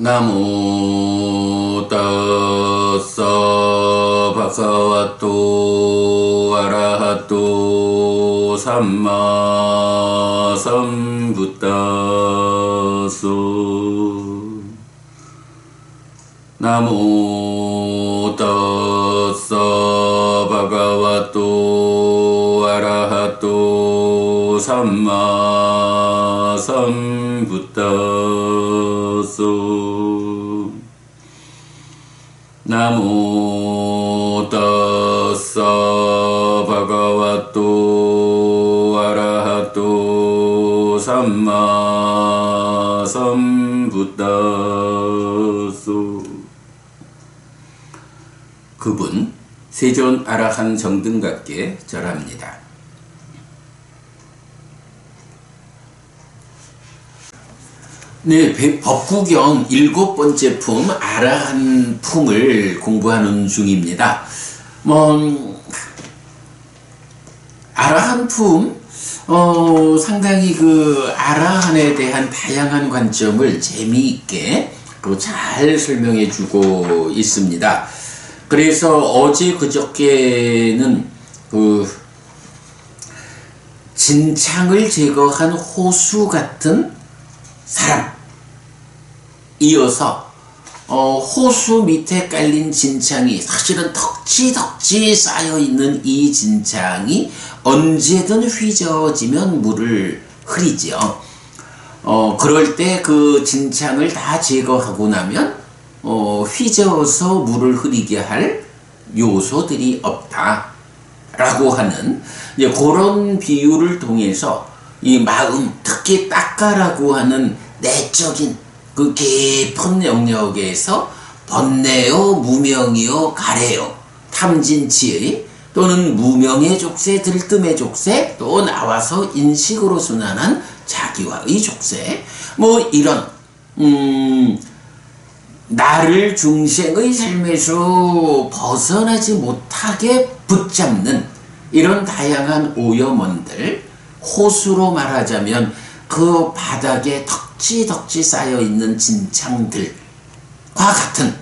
나모 따사 바가와또 아라하또 삼마 삼부따소 나모 따사 바가와또 아라하또 삼마 삼부따소 나모 따사 바가와또 아라하또 삼마 삼부따소. 그분 세존 아라한 정등각께 절합니다. 네, 법구경 7번째 품 아라한 품을 공부하는 중입니다. 아라한 품 상당히 그 아라한에 대한 다양한 관점을 재미있게 잘 설명해 주고 있습니다. 그래서 어제 그저께는 그 진창을 제거한 호수 같은 사람, 이어서 호수 밑에 깔린 진창이 사실은 덕지덕지 쌓여있는 이 진창이 언제든 휘저어지면 물을 흐리죠. 그럴 때 그 진창을 다 제거하고 나면 휘저어서 물을 흐리게 할 요소들이 없다 라고 하는 이제 그런 비유를 통해서 이 마음, 특히 딱가라고 하는 내적인 그 깊은 영역에서 번뇌요, 무명이요, 가래요, 탐진치의 또는 무명의 족쇄, 들뜸의 족쇄, 또 나와서 인식으로 순환한 자기와의 족쇄, 뭐 이런 나를 중생의 삶에서 벗어나지 못하게 붙잡는 이런 다양한 오염원들, 호수로 말하자면 그 바닥에 덕지덕지 쌓여있는 진창들과 같은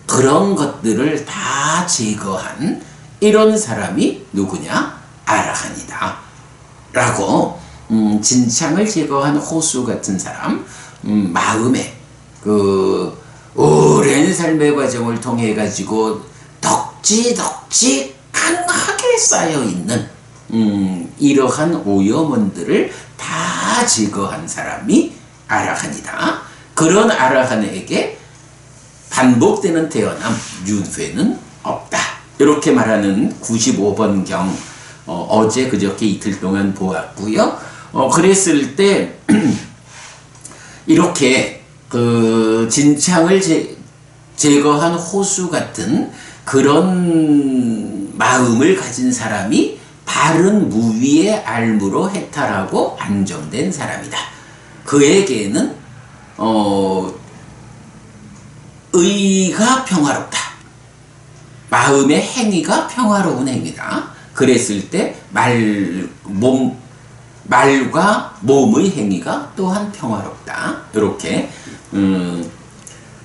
그런 것들을 다 제거한 이런 사람이 누구냐? 아라한이다 라고 진창을 제거한 호수 같은 사람, 마음에 그 오랜 삶의 과정을 통해 가지고 덕지덕지 강하게 쌓여있는 이러한 오염원들을 다 제거한 사람이 아라한이다. 그런 아라한에게 반복되는 태어남, 윤회는 없다. 이렇게 말하는 95번경 어제 그저께 이틀 동안 보았고요. 그랬을 때 이렇게 그 진창을 제거한 호수 같은 그런 마음을 가진 사람이 바른 무위의 알무로 해탈하고 안정된 사람이다. 그에게는 의가 평화롭다. 마음의 행위가 평화로운 행위다. 그랬을 때 말과 몸의 행위가 또한 평화롭다. 이렇게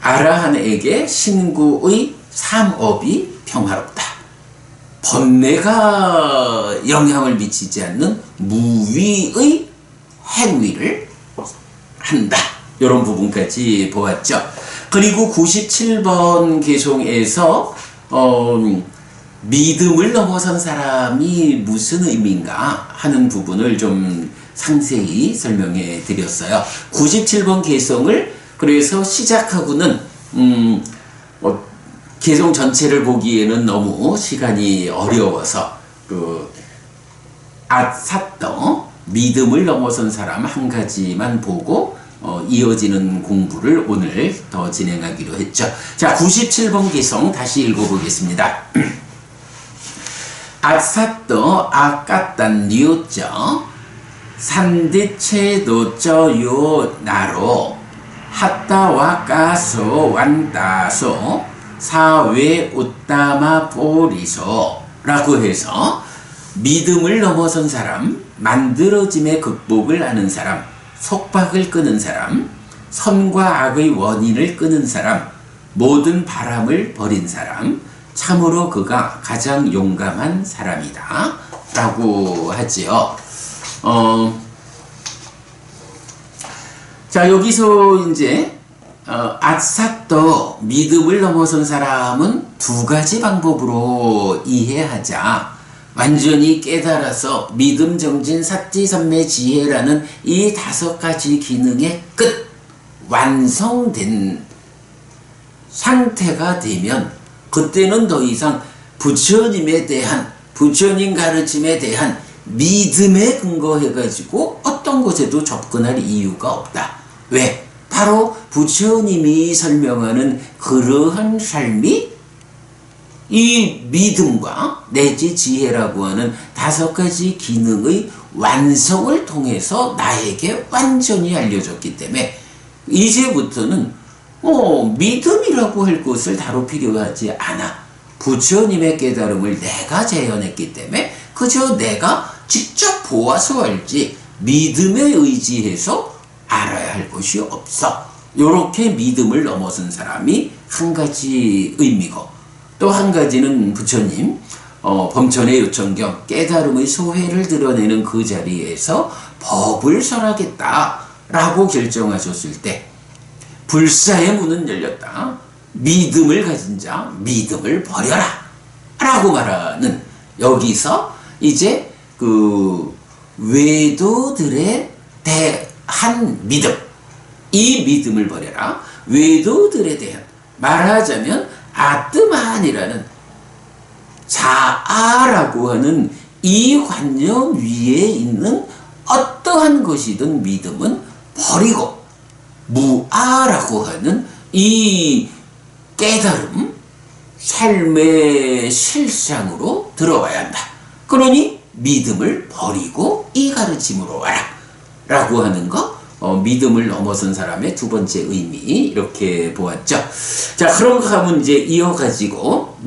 아라한에게 신구의 삼업이 평화롭다. 번뇌가 영향을 미치지 않는 무위의 행위를 한다. 이런 부분까지 보았죠. 그리고 97번 개송에서 믿음을 넘어선 사람이 무슨 의미인가 하는 부분을 좀 상세히 설명해 드렸어요. 97번 개송을 그래서 시작하고는 개송 전체를 보기에는 너무 시간이 어려워서 그 아사떠 믿음을 넘어선 사람 한 가지만 보고 이어지는 공부를 오늘 더 진행하기로 했죠. 자, 97번 개송 다시 읽어보겠습니다. 아사떠 아까딴 뉴쩌 산디체도쩌 요 나로 핫다와 까소 완다소 사회 웃다마 보리소 라고 해서 믿음을 넘어선 사람, 만들어짐의 극복을 하는 사람, 속박을 끄는 사람, 선과 악의 원인을 끄는 사람, 모든 바람을 버린 사람, 참으로 그가 가장 용감한 사람이다 라고 하지요. 자, 여기서 이제 아삿도 믿음을 넘어선 사람은 두 가지 방법으로 이해하자. 완전히 깨달아서 믿음, 정진, 사지, 선매, 지혜라는 이 5가지 기능의 끝, 완성된 상태가 되면 그때는 더 이상 부처님에 대한, 부처님 가르침에 대한 믿음에 근거해가지고 어떤 곳에도 접근할 이유가 없다. 왜? 바로 부처님이 설명하는 그러한 삶이 이 믿음과 내지 지혜라고 하는 5가지 기능의 완성을 통해서 나에게 완전히 알려졌기 때문에 이제부터는 믿음이라고 할 것을 다루 필요하지 않아. 부처님의 깨달음을 내가 재현했기 때문에 그저 내가 직접 보아서 알지 믿음에 의지해서 알아야 할 것이 없어. 요렇게 믿음을 넘어선 사람이 한 가지 의미고, 또 한 가지는 부처님 범천의 요청경 깨달음의 소회를 드러내는 그 자리에서 법을 설하겠다라고 결정하셨을 때 불사의 문은 열렸다. 믿음을 가진 자 믿음을 버려라 라고 말하는, 여기서 이제 그 외도들에 대한 믿음, 이 믿음을 버려라. 외도들에 대한, 말하자면 아뜨만이라는 자아라고 하는 이 관념 위에 있는 어떠한 것이든 믿음은 버리고 무아라고 하는 이 깨달음, 삶의 실상으로 들어와야 한다. 그러니 믿음을 버리고 이 가르침으로 와라 라고 하는 거, 믿음을 넘어선 사람의 두 번째 의미, 이렇게 보았죠. 자, 그런가 하면 이제 이어가지고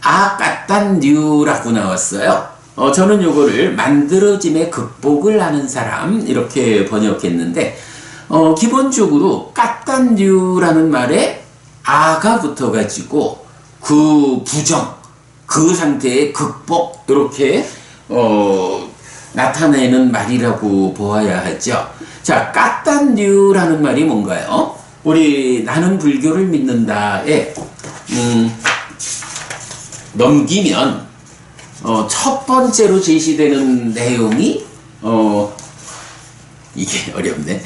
아까딴류라고 나왔어요. 저는 요거를 만들어짐의 극복을 하는 사람 이렇게 번역했는데, 기본적으로 까딴류라는 말에 아가 붙어가지고 그 부정, 그 상태의 극복, 이렇게 나타내는 말이라고 보아야 하죠. 자, 까딴류라는 말이 뭔가요? 우리 나는 불교를 믿는다에 넘기면 첫 번째로 제시되는 내용이 이게 어렵네.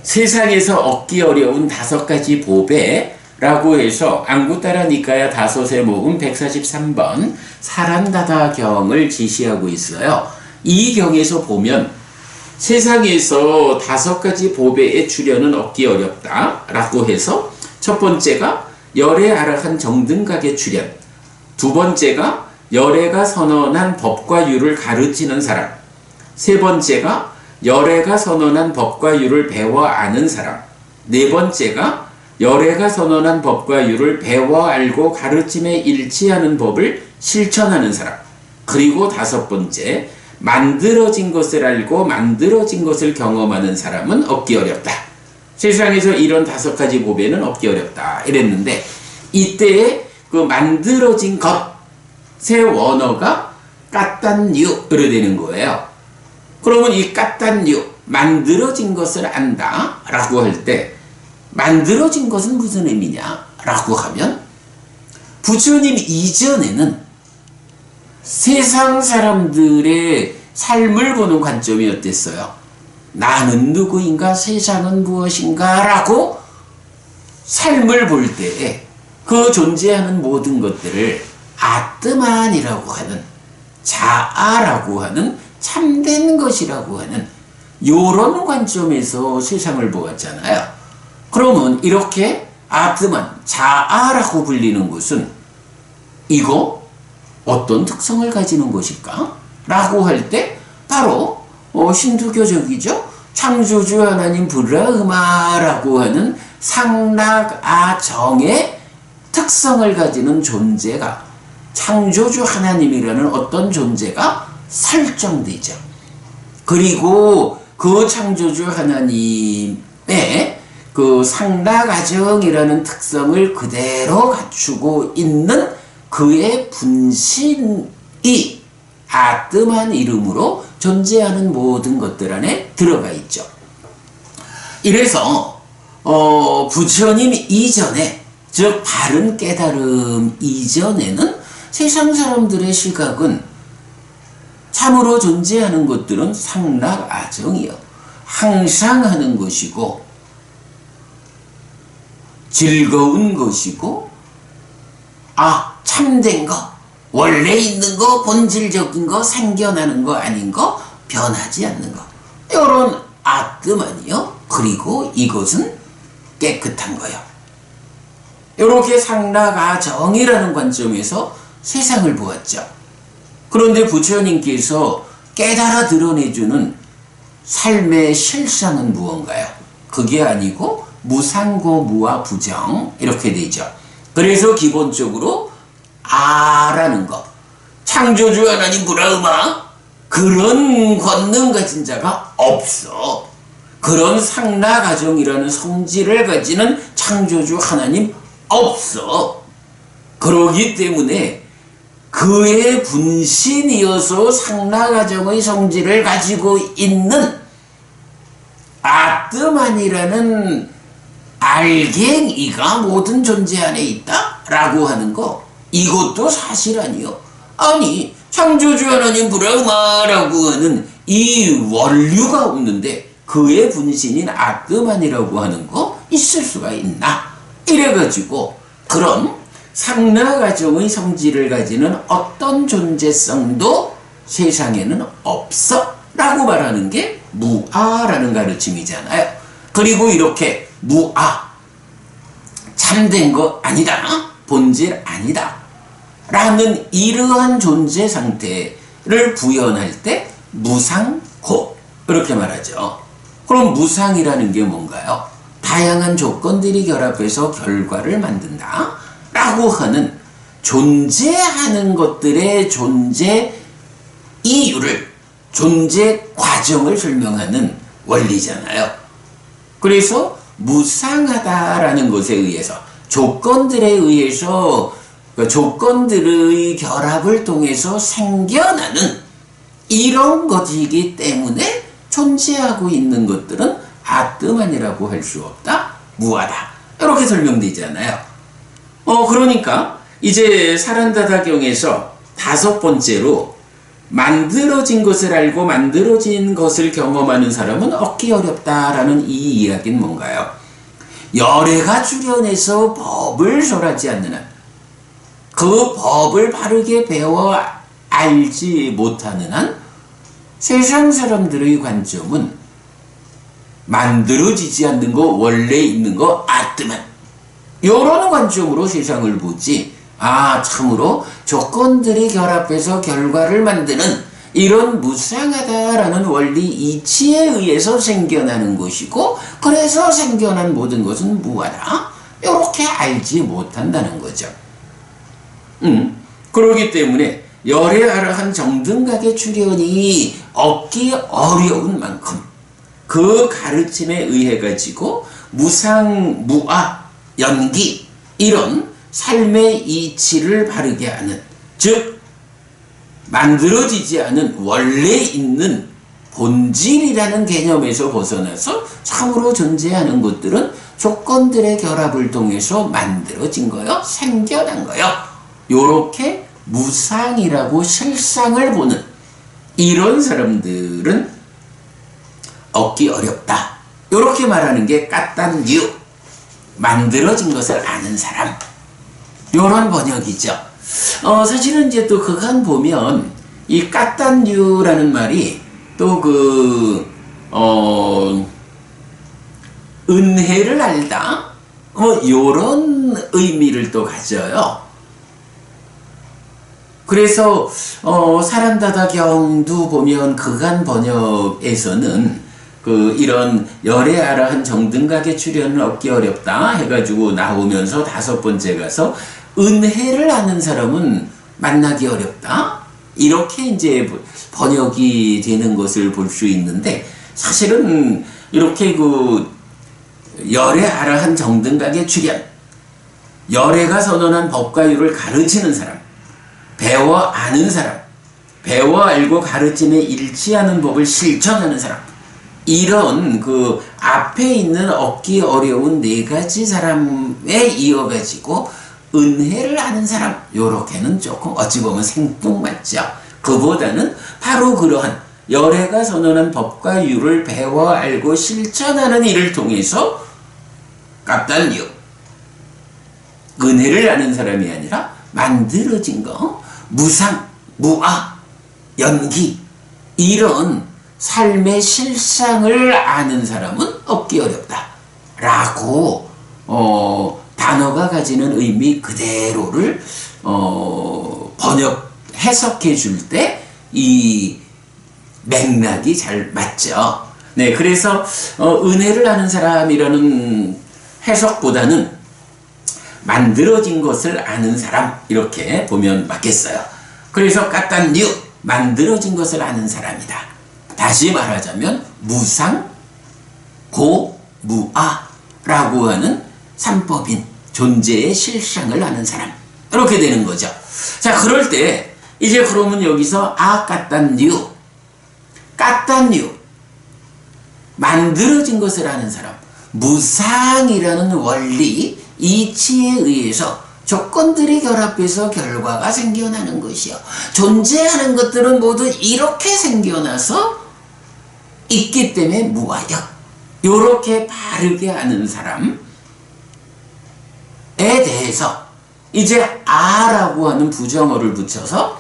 세상에서 얻기 어려운 5가지 보배라고 해서 앙구따라 니까야 다섯의 모음 143번 사란다다경을 지시하고 있어요. 이 경에서 보면 세상에서 5가지 보배의 출현은 얻기 어렵다 라고 해서, 첫 번째가 열애 아라한 정등각의 출현, 두 번째가 열애가 선언한 법과 유를 가르치는 사람, 세 번째가 열애가 선언한 법과 유를 배워 아는 사람, 네 번째가 열애가 선언한 법과 유를 배워 알고 가르침에 일치하는 법을 실천하는 사람, 그리고 5번째, 만들어진 것을 알고 만들어진 것을 경험하는 사람은 얻기 어렵다. 세상에서 이런 5가지 보배는 얻기 어렵다 이랬는데, 이때에 그 만들어진 것의 원어가 까딴유로 되는 거예요. 그러면 이 까딴유, 만들어진 것을 안다 라고 할 때 만들어진 것은 무슨 의미냐 라고 하면, 부처님 이전에는 세상 사람들의 삶을 보는 관점이 어땠어요? 나는 누구인가, 세상은 무엇인가 라고 삶을 볼 때에 그 존재하는 모든 것들을 아뜨만이라고 하는, 자아라고 하는, 참된 것이라고 하는 요런 관점에서 세상을 보았잖아요. 그러면 이렇게 아뜨만, 자아라고 불리는 것은 이거 어떤 특성을 가지는 것일까? 라고 할 때 바로 힌두교적이죠. 창조주 하나님 브라흐마라고 하는 상락아정의 특성을 가지는 존재가, 창조주 하나님이라는 어떤 존재가 설정되죠. 그리고 그 창조주 하나님의 그 상락아정이라는 특성을 그대로 갖추고 있는 그의 분신이 아뜸한 이름으로 존재하는 모든 것들 안에 들어가 있죠. 이래서 부처님 이전에, 즉 바른 깨달음 이전에는 세상 사람들의 시각은 참으로 존재하는 것들은 상락아정이요, 항상 하는 것이고 즐거운 것이고 참된 거, 원래 있는 거, 본질적인 거, 생겨나는 거 아닌 거, 변하지 않는 거, 이런 아뜸아니요, 그리고 이것은 깨끗한 거요. 이렇게 상락아정이라는 관점에서 세상을 보았죠. 그런데 부처님께서 깨달아 드러내주는 삶의 실상은 무언가요? 그게 아니고 무상고 무아 부정, 이렇게 되죠. 그래서 기본적으로 아라는 거, 창조주 하나님 브라흐마, 그런 권능 가진 자가 없어. 그런 상락아정이라는 성질을 가지는 창조주 하나님 없어. 그러기 때문에 그의 분신이어서 상락아정의 성질을 가지고 있는 아뜸아니라는 알갱이가 모든 존재 안에 있다? 라고 하는 거, 이것도 사실 아니요. 아니, 창조주 하나님 브라흐마라고 하는 이 원류가 없는데 그의 분신인 아뜸아니라고 하는 거 있을 수가 있나? 이래가지고 그런 상락아정의 성질을 가지는 어떤 존재성도 세상에는 없어 라고 말하는 게 무아라는 가르침이잖아요. 그리고 이렇게 무아, 참된 거 아니다, 본질 아니다 라는 이러한 존재 상태를 부연할 때 무상고, 이렇게 말하죠. 그럼 무상이라는 게 뭔가요? 다양한 조건들이 결합해서 결과를 만든다 라고 하는 존재하는 것들의 존재 이유를, 존재 과정을 설명하는 원리잖아요. 그래서 무상하다라는 것에 의해서, 조건들에 의해서, 조건들의 결합을 통해서 생겨나는 이런 것이기 때문에 존재하고 있는 것들은 아뜸아니라고 할 수 없다, 무하다, 이렇게 설명되잖아요. 그러니까 이제 사란다다경에서 5번째로 만들어진 것을 알고 만들어진 것을 경험하는 사람은 얻기 어렵다라는 이 이야기는 뭔가요? 열애가 출현해서 법을 설하지 않는 한, 그 법을 바르게 배워 알지 못하는 한, 세상 사람들의 관점은 만들어지지 않는 거, 원래 있는 거, 아뜸한, 이런 관점으로 세상을 보지, 참으로 조건들이 결합해서 결과를 만드는 이런 무상하다라는 원리 이치에 의해서 생겨나는 것이고, 그래서 생겨난 모든 것은 무하다, 이렇게 알지 못한다는 거죠. 그렇기 때문에 열애아라한 정등각의 출현이 얻기 어려운 만큼 그 가르침에 의해 가지고 무상, 무아, 연기, 이런 삶의 이치를 바르게 하는, 즉 만들어지지 않은 원래 있는 본질이라는 개념에서 벗어나서 참으로 존재하는 것들은 조건들의 결합을 통해서 만들어진 거요, 생겨난 거요, 요렇게 무상이라고 실상을 보는 이런 사람들은 얻기 어렵다, 요렇게 말하는 게 까딴유, 만들어진 것을 아는 사람, 요런 번역이죠. 사실은 이제 또 그간 보면 이 까딴유라는 말이 또 은혜를 알다, 요런 의미를 또 가져요. 그래서 사란다다경도 보면 그간 번역에서는 이런 열애아라한 정등각의 출현을 얻기 어렵다 해가지고 나오면서 5번째 가서 은혜를 아는 사람은 만나기 어렵다, 이렇게 이제 번역이 되는 것을 볼 수 있는데, 사실은 이렇게 열의 아라한 정등각의 출현, 열애가 선언한 법과 율을 가르치는 사람, 배워 아는 사람, 배워 알고 가르침에 일치하는 법을 실천하는 사람, 이런 그 앞에 있는 얻기 어려운 네 가지 사람에 이어가지고 은혜를 아는 사람, 요렇게는 조금 어찌 보면 생뚱맞죠. 그보다는 바로 그러한 열애가 선언한 법과 율을 배워 알고 실천하는 일을 통해서 깝단유, 은혜를 아는 사람이 아니라 만들어진 거, 무상, 무아, 연기, 이런 삶의 실상을 아는 사람은 얻기 어렵다 라고 단어가 가지는 의미 그대로를 해석해 줄 때 이 맥락이 잘 맞죠. 네, 그래서 은혜를 아는 사람이라는 해석보다는 만들어진 것을 아는 사람, 이렇게 보면 맞겠어요. 그래서 까딴뉴, 만들어진 것을 아는 사람이다. 다시 말하자면 무상, 고, 무아라고 하는 삼법인 존재의 실상을 아는 사람, 이렇게 되는 거죠. 자, 그럴 때 이제 그러면 여기서 까딴뉴, 까딴뉴, 만들어진 것을 아는 사람, 무상이라는 원리, 이치에 의해서 조건들이 결합해서 결과가 생겨나는 것이요. 존재하는 것들은 모두 이렇게 생겨나서 있기 때문에 무아여. 요렇게 바르게 아는 사람에 대해서 이제 아라고 하는 부정어를 붙여서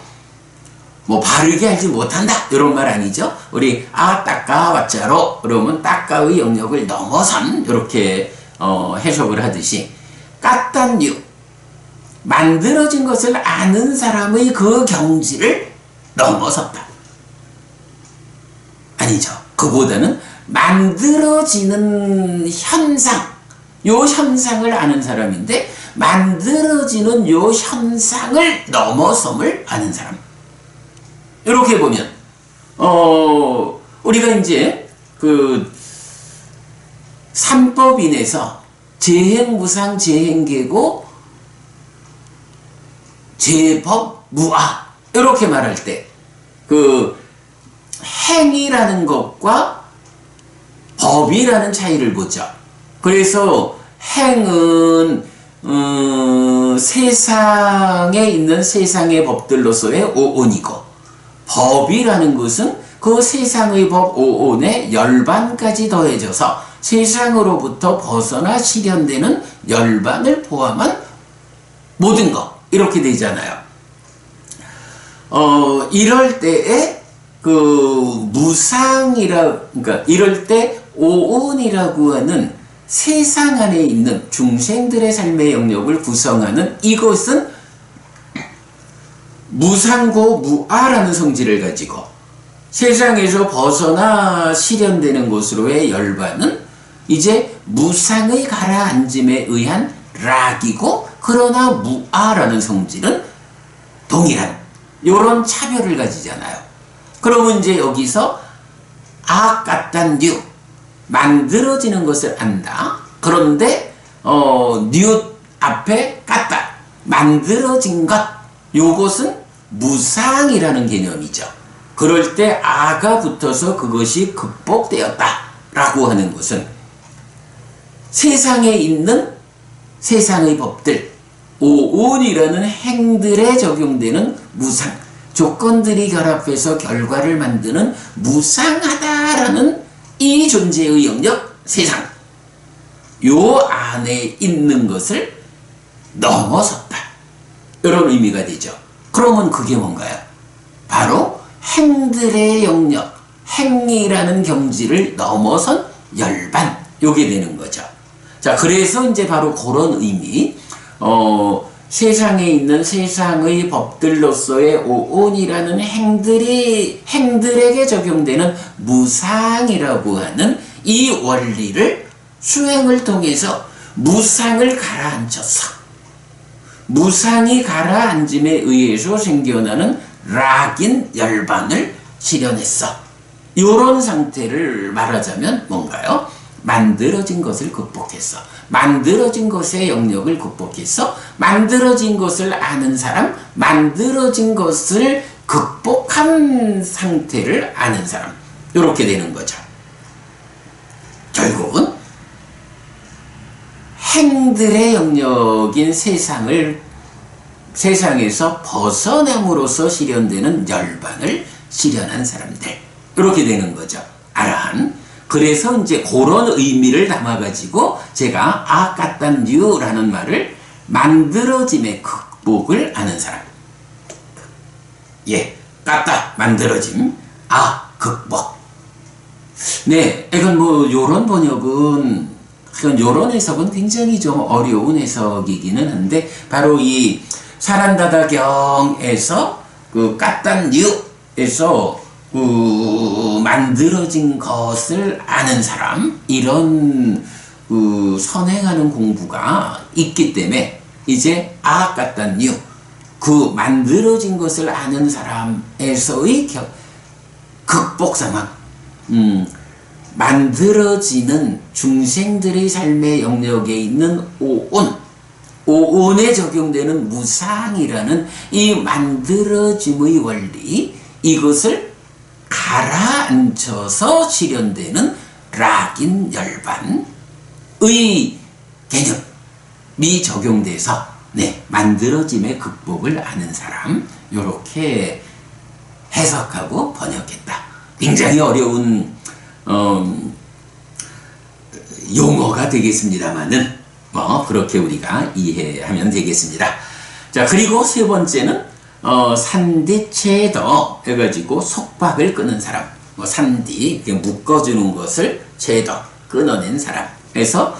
뭐 바르게 알지 못한다 이런 말 아니죠. 우리 따까 와짜로 그러면 따까의 영역을 넘어선 이렇게 해석을 하듯이 까딴유, 만들어진 것을 아는 사람의 그 경지를 넘어섰다. 아니죠. 그보다는 만들어지는 현상, 요 현상을 아는 사람인데 만들어지는 요 현상을 넘어섬을 아는 사람. 이렇게 보면 우리가 이제 그 삼법인에서 재행무상, 재행계고, 재법, 무아 이렇게 말할 때 그 행이라는 것과 법이라는 차이를 보죠. 그래서 행은 세상에 있는 세상의 법들로서의 오온이고, 법이라는 것은 그 세상의 법 오온에 열반까지 더해져서 세상으로부터 벗어나 실현되는 열반을 포함한 모든 것, 이렇게 되잖아요. 이럴 때에 그 그러니까 이럴 때 오온이라고 하는 세상 안에 있는 중생들의 삶의 영역을 구성하는 이것은 무상고 무아라는 성질을 가지고 세상에서 벗어나 실현되는 것으로의 열반은 이제 무상의 가라앉음에 의한 락이고, 그러나 무아라는 성질은 동일한 요런 차별을 가지잖아요. 그러면 이제 여기서 까딴뉴, 만들어지는 것을 안다. 그런데 뉴 앞에 까따, 만들어진 것, 요것은 무상이라는 개념이죠. 그럴 때 아가 붙어서 그것이 극복되었다 라고 하는 것은 세상에 있는 세상의 법들, 오온이라는 행들에 적용되는 무상, 조건들이 결합해서 결과를 만드는 무상하다라는 이 존재의 영역, 세상, 요 안에 있는 것을 넘어섰다, 이런 의미가 되죠. 그러면 그게 뭔가요? 바로 행들의 영역, 행이라는 경지를 넘어선 열반, 요게 되는 거죠. 자, 그래서 이제 바로 그런 의미, 세상에 있는 세상의 법들로서의 오온이라는 행들에게 적용되는 무상이라고 하는 이 원리를 수행을 통해서 무상을 가라앉혀서 무상이 가라앉음에 의해서 생겨나는 락인 열반을 실현했어. 이런 상태를 말하자면 뭔가요? 만들어진 것을 극복했어. 만들어진 것의 영역을 극복했어. 만들어진 것을 아는 사람, 만들어진 것을 극복한 상태를 아는 사람. 이렇게 되는 거죠. 결국은 행들의 영역인 세상에서 벗어남으로써 실현되는 열반을 실현한 사람들. 이렇게 되는 거죠. 아라한. 그래서 이제 그런 의미를 담아가지고 제가 아까딴류라는 말을 만들어짐의 극복을 아는 사람. 예, 까따 만들어짐, 극복. 네, 이건 뭐 요런 번역은, 요런 해석은 굉장히 좀 어려운 해석이기는 한데, 바로 이 사란다다경에서 그 까딴류에서 만들어진 것을 아는 사람, 이런 선행하는 공부가 있기 때문에 이제 아까딴유, 그 만들어진 것을 아는 사람에서의 극복 상황, 만들어지는 중생들의 삶의 영역에 있는 오온에 적용되는 무상이라는 이 만들어짐의 원리, 이것을 가라앉혀서 실현되는 락인 열반의 개념이 적용돼서 만들어짐의 극복을 아는 사람, 요렇게 해석하고 번역했다. 굉장히 어려운 용어가 되겠습니다만은 그렇게 우리가 이해하면 되겠습니다. 자, 그리고 세 번째는 산디체더 해가지고 속박을 끄는 사람. 산디, 묶어주는 것을 체더, 끊어낸 사람. 해서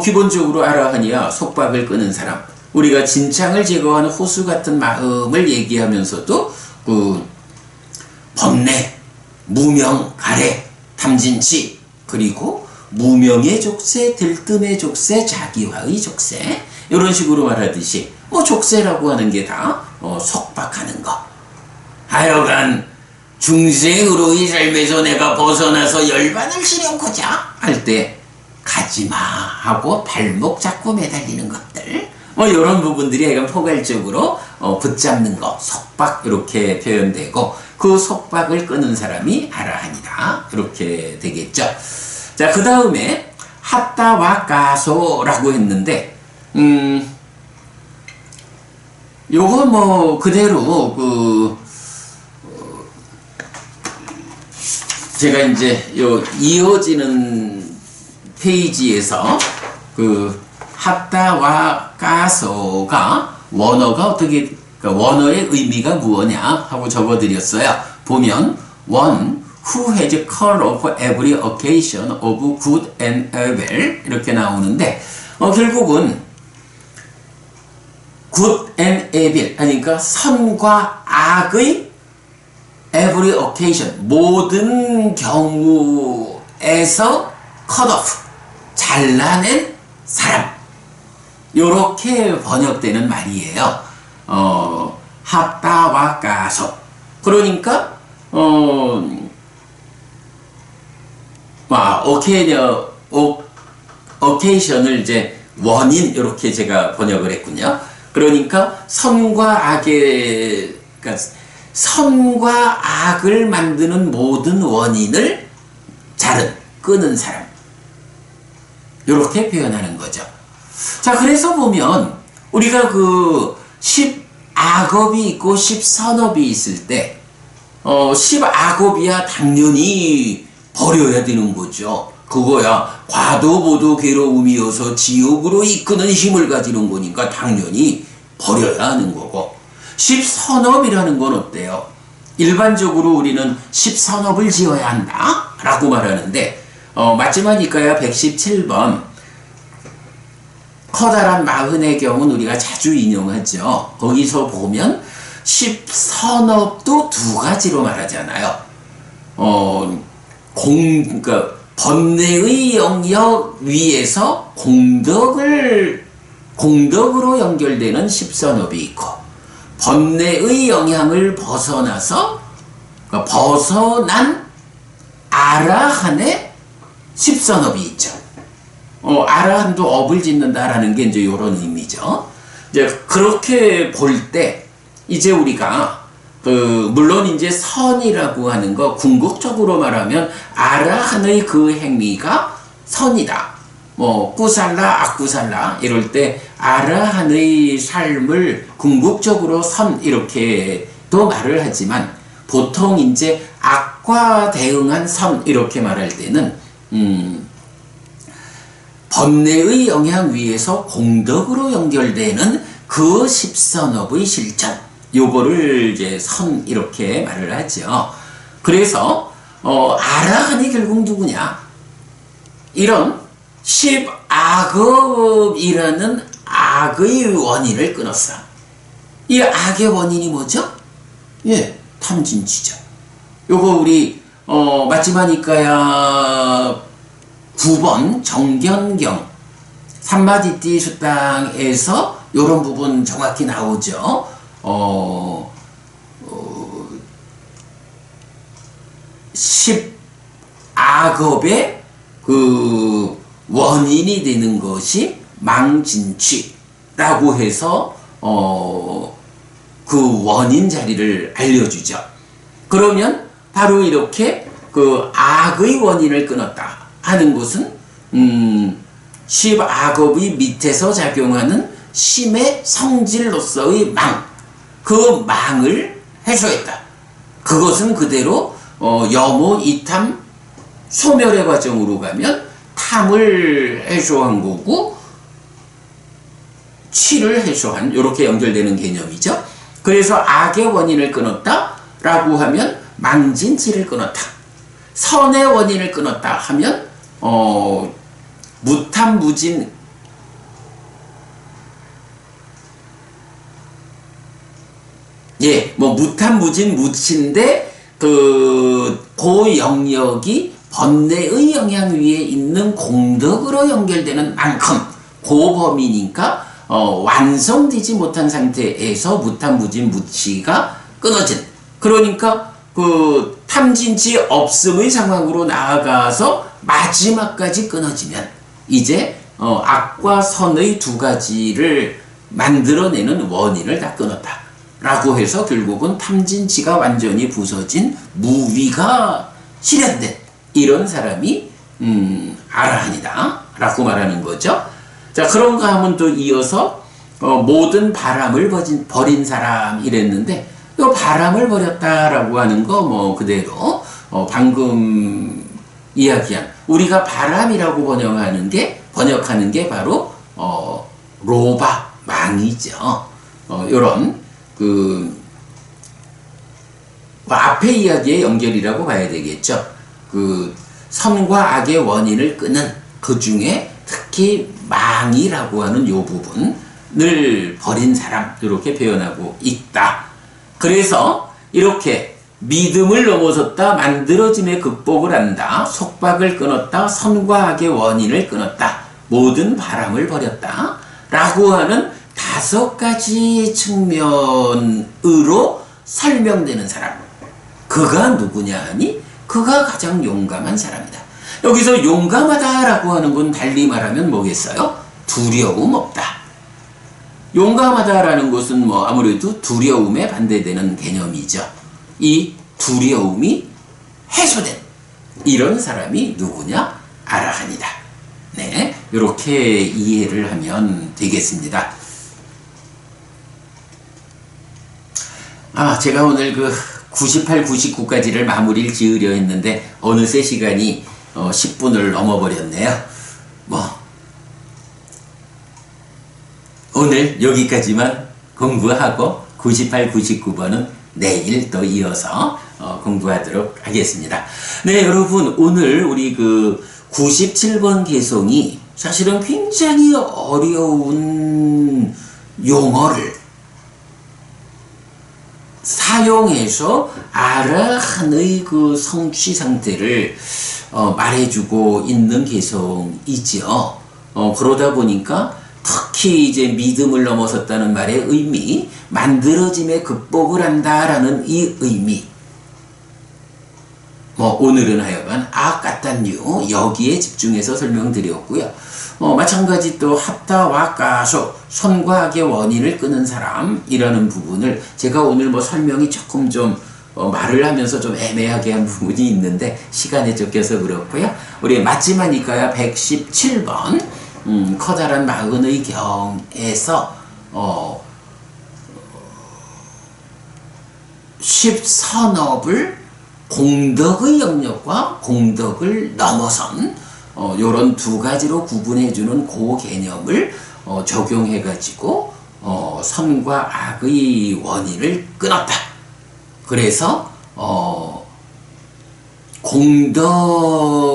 기본적으로 아라한이야 속박을 끄는 사람. 우리가 진창을 제거하는 호수 같은 마음을 얘기하면서도 번뇌, 무명, 가래, 탐진치, 그리고 무명의 족쇄, 들뜸의 족쇄, 자기화의 족쇄, 이런 식으로 말하듯이 족쇄라고 하는 게 다 속박하는 거. 하여간 중생으로의 삶에서 내가 벗어나서 열반을 실현코자 할 때 가지마 하고 발목 잡고 매달리는 것들, 이런 부분들이 약간 포괄적으로 붙잡는 거, 속박, 이렇게 표현되고, 그 속박을 끄는 사람이 아라한이다, 이렇게 되겠죠. 자, 그 다음에 핫다와까소라고 했는데, 요거 그대로 제가 이제 이어지는 페이지에서 핫다와까소가 원어가 어떻게, 원어의 의미가 무엇냐 하고 적어드렸어요. 보면 one who has call of every occasion of good and evil, 이렇게 나오는데 결국은 good and evil 하니까 선과 악의 every occasion, 모든 경우에서 cut off, 잘라낸 사람, 요렇게 번역되는 말이에요. 핫다와까소. 그러니까 occasion을 이제 원인, 이렇게 제가 번역을 했군요. 그러니까 선과 악을 만드는 모든 원인을 끄는 사람, 이렇게 표현하는 거죠. 자, 그래서 보면 우리가 10악업이 있고 10선업이 있을 때 10악업이야 당연히 버려야 되는 거죠. 그거야 과도보도 괴로움이어서 지옥으로 이끄는 힘을 가지는 거니까 당연히 버려야 하는 거고, 10선업이라는 건 어때요? 일반적으로 우리는 10선업을 지어야 한다 라고 말하는데, 마지막이니까야 117번 커다란 마흔의 경우는 우리가 자주 인용하죠. 거기서 보면 10선업도 두 가지로 말하잖아요. 그러니까 번뇌의 영역 위에서 공덕으로 연결되는 10선업이 있고, 번뇌의 영향을 벗어난 아라한의 십선업이 있죠. 아라한도 업을 짓는다라는 게 이제 이런 의미죠. 이제 그렇게 볼 때 이제 우리가 물론 이제 선이라고 하는 거 궁극적으로 말하면 아라한의 그 행위가 선이다. 뭐 꾸살라 악꾸살라 이럴 때 아라한의 삶을 궁극적으로 선 이렇게도 말을 하지만 보통 이제 악과 대응한 선 이렇게 말할 때는 번뇌의 영향 위에서 공덕으로 연결되는 그 십선업의 실천 요거를 이제 선 이렇게 말을 하죠. 그래서 아라한이 결국 누구냐? 이런 십악업이라는 악의 원인을 끊었어. 이 악의 원인이 뭐죠? 예, 탐진치죠. 요거 우리 마지막이니까야 9번 정견경 삼마디띠 수당에서 요런 부분 정확히 나오죠. 십악업의 그 원인이 되는 것이 망진취라고 해서 그 원인 자리를 알려주죠. 그러면 바로 이렇게 그 악의 원인을 끊었다 하는 것은 십악업의 밑에서 작용하는 심의 성질로서의 망, 그 망을 해소했다. 그것은 그대로 염오, 이탐, 소멸의 과정으로 가면 탐을 해소한 거고 치를 해소한 이렇게 연결되는 개념이죠. 그래서 악의 원인을 끊었다 라고 하면 망진치를 끊었다. 선의 원인을 끊었다 하면 무탐무진 무탐무진 무치인데 그 영역이 번뇌의 영향 위에 있는 공덕으로 연결되는 만큼 그 범위니까 완성되지 못한 상태에서 무탐무진 무치가 끊어진, 그러니까 그 탐진치 없음의 상황으로 나아가서 마지막까지 끊어지면 이제 악과 선의 두 가지를 만들어내는 원인을 다 끊었다 라고 해서 결국은 탐진치가 완전히 부서진 무위가 실현된 이런 사람이 아라한이다 라고 말하는 거죠. 자, 그런가 하면 또 이어서 모든 바람을 버린 사람 이랬는데 이 바람을 버렸다라고 하는 거 뭐 그대로 방금 이야기한 우리가 바람이라고 번역하는 게 바로 로바 망이죠. 요런 그 앞에 이야기의 연결이라고 봐야 되겠죠. 그 선과 악의 원인을 끄는 그 중에 특히 망이라고 하는 요 부분을 버린 사람 이렇게 표현하고 있다. 그래서 이렇게 믿음을 넘어섰다, 만들어짐의 극복을 한다, 속박을 끊었다, 선과 악의 원인을 끊었다, 모든 바람을 버렸다 라고 하는 5가지 측면으로 설명되는 사람, 그가 누구냐 하니 그가 가장 용감한 사람이다. 여기서 용감하다라고 하는 건 달리 말하면 뭐겠어요? 두려움 없다. 용감하다라는 것은 뭐 아무래도 두려움에 반대되는 개념이죠. 이 두려움이 해소된 이런 사람이 누구냐? 아라한이다. 네, 이렇게 이해를 하면 되겠습니다. 제가 오늘 그 98, 99까지를 마무리를 지으려 했는데 어느새 시간이 10분을 넘어버렸네요. 오늘 여기까지만 공부하고 98, 99번은 내일 또 이어서 공부하도록 하겠습니다. 네, 여러분, 오늘 우리 그 97번 개송이 사실은 굉장히 어려운 용어를 사용해서 아라한의 그 성취 상태를 말해주고 있는 개송이지요. 그러다 보니까 특히 이제 믿음을 넘어섰다는 말의 의미, 만들어짐에 극복을 한다라는 이 의미, 오늘은 하여간 악 같단 유 여기에 집중해서 설명드렸고요. 마찬가지 또 합다와 가소 선과 악의 원인을 끄는 사람이라는 부분을 제가 오늘 설명이 조금 좀 말을 하면서 좀 애매하게 한 부분이 있는데 시간에 쫓겨서 그렇고요. 우리 맞지마니까야 117번 커다란 마흔의 경에서 10선업을 공덕의 영역과 공덕을 넘어선 요런 두 가지로 구분해주는 그 개념을 적용해가지고 선과 악의 원인을 끊었다. 그래서 공덕을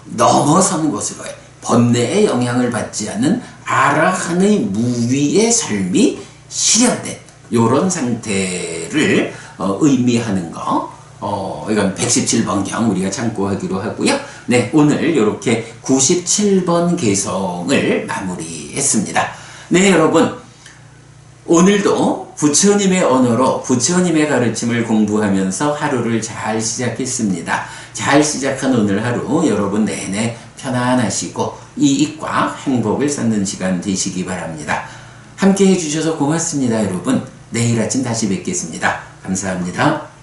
넘어선 것으로 번뇌의 영향을 받지 않는 아라한의 무위의 삶이 실현된 요런 상태를 의미하는 거. 이건 117번경 우리가 참고하기로 하고요. 네, 오늘 이렇게 97번 개성을 마무리했습니다. 네, 여러분. 오늘도 부처님의 언어로 부처님의 가르침을 공부하면서 하루를 잘 시작했습니다. 잘 시작한 오늘 하루 여러분 내내 편안하시고 이익과 행복을 쌓는 시간 되시기 바랍니다. 함께 해주셔서 고맙습니다, 여러분. 내일 아침 다시 뵙겠습니다. 감사합니다.